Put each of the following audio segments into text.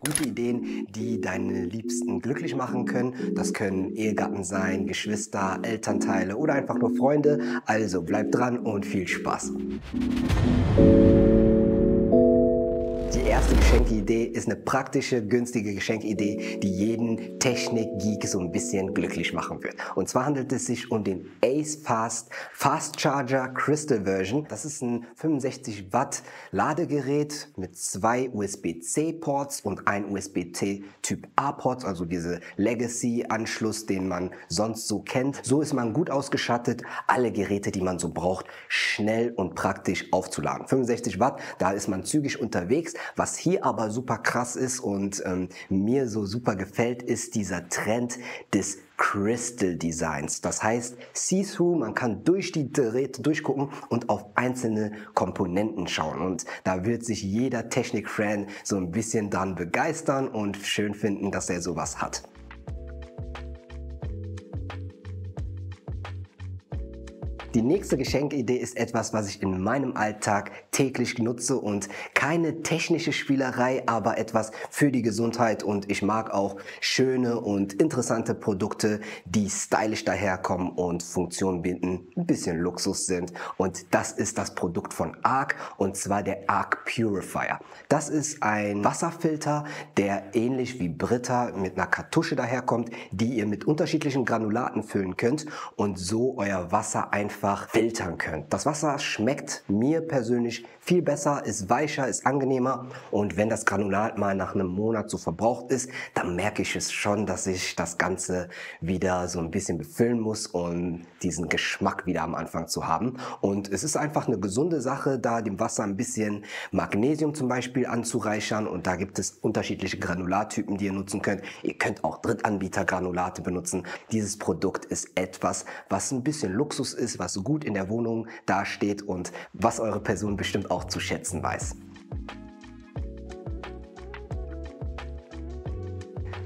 gute Ideen, die deine Liebsten glücklich machen können. Das können Ehegatten sein, Geschwister, Elternteile oder einfach nur Freunde. Also bleib dran und viel Spaß. Die erste Geschenkidee ist eine praktische, günstige Geschenkidee, die jeden Technik-Geek so ein bisschen glücklich machen wird. Und zwar handelt es sich um den Ace Fast Charger Crystal Version. Das ist ein 65 Watt Ladegerät mit 2 USB-C Ports und ein USB-C Typ A Ports, also diese Legacy-Anschluss, den man sonst so kennt. So ist man gut ausgestattet, alle Geräte, die man so braucht, schnell und praktisch aufzuladen. 65 Watt, da ist man zügig unterwegs. Was hier aber super krass ist und mir so super gefällt, ist dieser Trend des Crystal Designs. Das heißt See-Through, man kann durch die Geräte durchgucken und auf einzelne Komponenten schauen. Und da wird sich jeder Technik-Fan so ein bisschen dran begeistern und schön finden, dass er sowas hat. Die nächste Geschenkidee ist etwas, was ich in meinem Alltag täglich nutze und keine technische Spielerei, aber etwas für die Gesundheit, und ich mag auch schöne und interessante Produkte, die stylisch daherkommen und Funktionen bieten, ein bisschen Luxus sind, und das ist das Produkt von Arc, und zwar der Arc Purifier. Das ist ein Wasserfilter, der ähnlich wie Brita mit einer Kartusche daherkommt, die ihr mit unterschiedlichen Granulaten füllen könnt und so euer Wasser einfach filtern könnt. Das Wasser schmeckt mir persönlich viel besser, ist weicher, ist angenehmer, und wenn das Granulat mal nach einem Monat so verbraucht ist, dann merke ich es schon, dass ich das Ganze wieder so ein bisschen befüllen muss, um diesen Geschmack wieder am Anfang zu haben. Und es ist einfach eine gesunde Sache, da dem Wasser ein bisschen Magnesium zum Beispiel anzureichern, und da gibt es unterschiedliche Granulattypen, die ihr nutzen könnt. Ihr könnt auch Drittanbieter-Granulate benutzen. Dieses Produkt ist etwas, was ein bisschen Luxus ist, was gut in der Wohnung dasteht und was eure Person bestimmt auch zu schätzen weiß.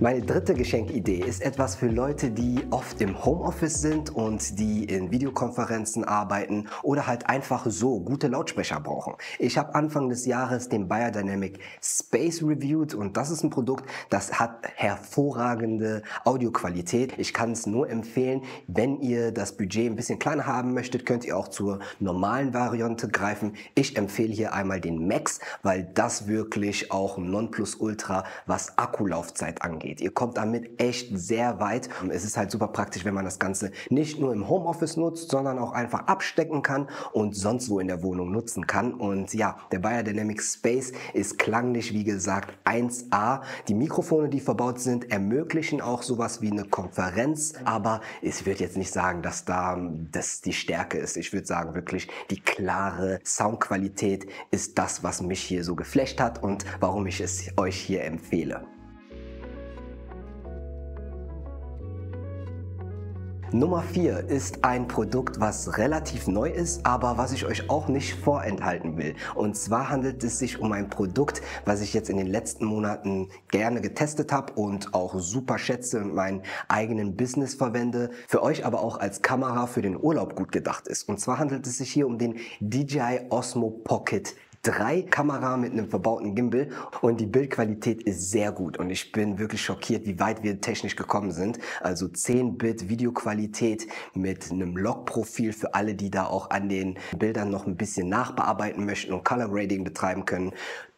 Meine dritte Geschenkidee ist etwas für Leute, die oft im Homeoffice sind und die in Videokonferenzen arbeiten oder halt einfach so gute Lautsprecher brauchen. Ich habe Anfang des Jahres den Beyerdynamic Space reviewed, und das ist ein Produkt, das hat hervorragende Audioqualität. Ich kann es nur empfehlen. Wenn ihr das Budget ein bisschen kleiner haben möchtet, könnt ihr auch zur normalen Variante greifen. Ich empfehle hier einmal den Max, weil das wirklich auch ein Nonplusultra, was Akkulaufzeit angeht. Ihr kommt damit echt sehr weit. Es ist halt super praktisch, wenn man das Ganze nicht nur im Homeoffice nutzt, sondern auch einfach abstecken kann und sonst wo in der Wohnung nutzen kann. Und ja, der Beyerdynamic Space ist klanglich, wie gesagt, 1A. Die Mikrofone, die verbaut sind, ermöglichen auch sowas wie eine Konferenz, aber ich würde jetzt nicht sagen, dass das die Stärke ist. Ich würde sagen, wirklich die klare Soundqualität ist das, was mich hier so geflasht hat und warum ich es euch hier empfehle. Nummer 4 ist ein Produkt, was relativ neu ist, aber was ich euch auch nicht vorenthalten will. Und zwar handelt es sich um ein Produkt, was ich jetzt in den letzten Monaten gerne getestet habe und auch super schätze und meinen eigenen Business verwende, für euch aber auch als Kamera für den Urlaub gut gedacht ist. Und zwar handelt es sich hier um den DJI Osmo Pocket 3 Kamera mit einem verbauten Gimbal, und die Bildqualität ist sehr gut und ich bin wirklich schockiert, wie weit wir technisch gekommen sind. Also 10-Bit Videoqualität mit einem Log-Profil für alle, die da auch an den Bildern noch ein bisschen nachbearbeiten möchten und Color Grading betreiben können.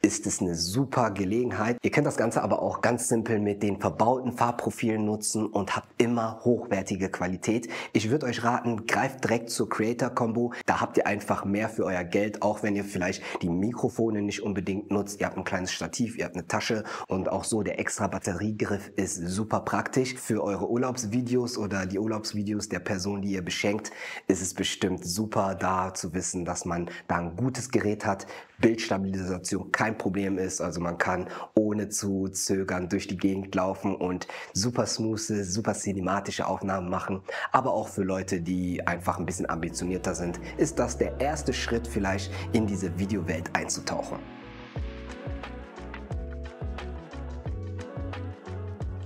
Ist es eine super Gelegenheit. Ihr könnt das Ganze aber auch ganz simpel mit den verbauten Farbprofilen nutzen und habt immer hochwertige Qualität. Ich würde euch raten, greift direkt zur Creator Combo. Da habt ihr einfach mehr für euer Geld, auch wenn ihr vielleicht die Mikrofone nicht unbedingt nutzt. Ihr habt ein kleines Stativ, ihr habt eine Tasche, und auch so der extra Batteriegriff ist super praktisch. Für eure Urlaubsvideos oder die Urlaubsvideos der Person, die ihr beschenkt, ist es bestimmt super, da zu wissen, dass man da ein gutes Gerät hat. Bildstabilisation kein Problem ist, also man kann ohne zu zögern durch die Gegend laufen und super smooth, super cinematische Aufnahmen machen. Aber auch für Leute, die einfach ein bisschen ambitionierter sind, ist das der erste Schritt, vielleicht in diese Videowelt einzutauchen.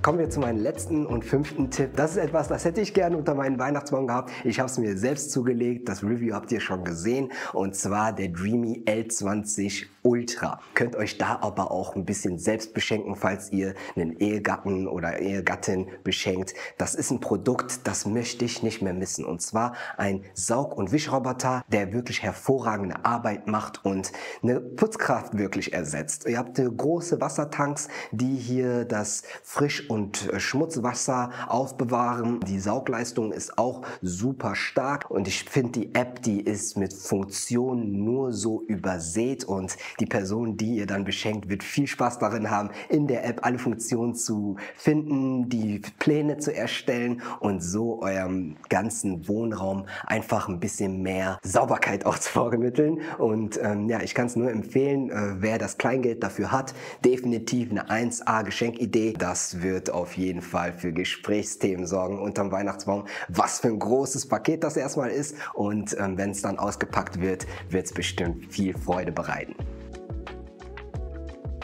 Kommen wir zu meinem letzten und 5. Tipp. Das ist etwas, das hätte ich gerne unter meinen Weihnachtsbaum gehabt. Ich habe es mir selbst zugelegt. Das Review habt ihr schon gesehen. Und zwar der Dreamy L20 Ultra. Könnt euch da aber auch ein bisschen selbst beschenken, falls ihr einen Ehegatten oder Ehegattin beschenkt. Das ist ein Produkt, das möchte ich nicht mehr missen. Und zwar ein Saug- und Wischroboter, der wirklich hervorragende Arbeit macht und eine Putzkraft wirklich ersetzt. Ihr habt große Wassertanks, die hier das Frisch- und Schmutzwasser aufbewahren. Die Saugleistung ist auch super stark und ich finde, die App, die ist mit Funktionen nur so übersät und die Person, die ihr dann beschenkt, wird viel Spaß darin haben, in der App alle Funktionen zu finden, die Pläne zu erstellen und so eurem ganzen Wohnraum einfach ein bisschen mehr Sauberkeit auch zu vermitteln. Und ja, ich kann es nur empfehlen, wer das Kleingeld dafür hat, definitiv eine 1A Geschenkidee. Das wird auf jeden Fall für Gesprächsthemen sorgen unterm Weihnachtsbaum. Was für ein großes Paket das erstmal ist und wenn es dann ausgepackt wird, wird es bestimmt viel Freude bereiten.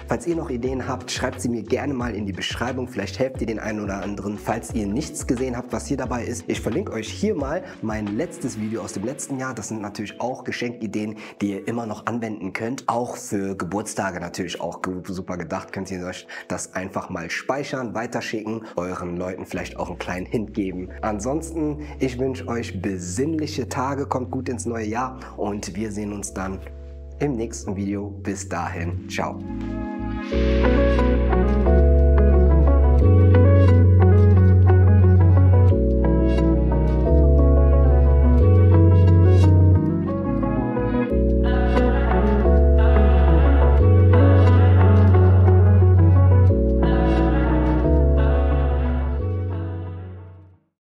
Falls ihr noch Ideen habt, schreibt sie mir gerne mal in die Beschreibung. Vielleicht helft ihr den einen oder anderen. Falls ihr nichts gesehen habt, was hier dabei ist, ich verlinke euch hier mal mein letztes Video aus dem letzten Jahr. Das sind natürlich auch Geschenkideen, die ihr immer noch anwenden könnt. Auch für Geburtstage natürlich auch super gedacht. Könnt ihr euch das einfach mal speichern, weiterschicken, euren Leuten vielleicht auch einen kleinen Hint geben. Ansonsten, ich wünsche euch besinnliche Tage, kommt gut ins neue Jahr und wir sehen uns dann im nächsten Video. Bis dahin, ciao.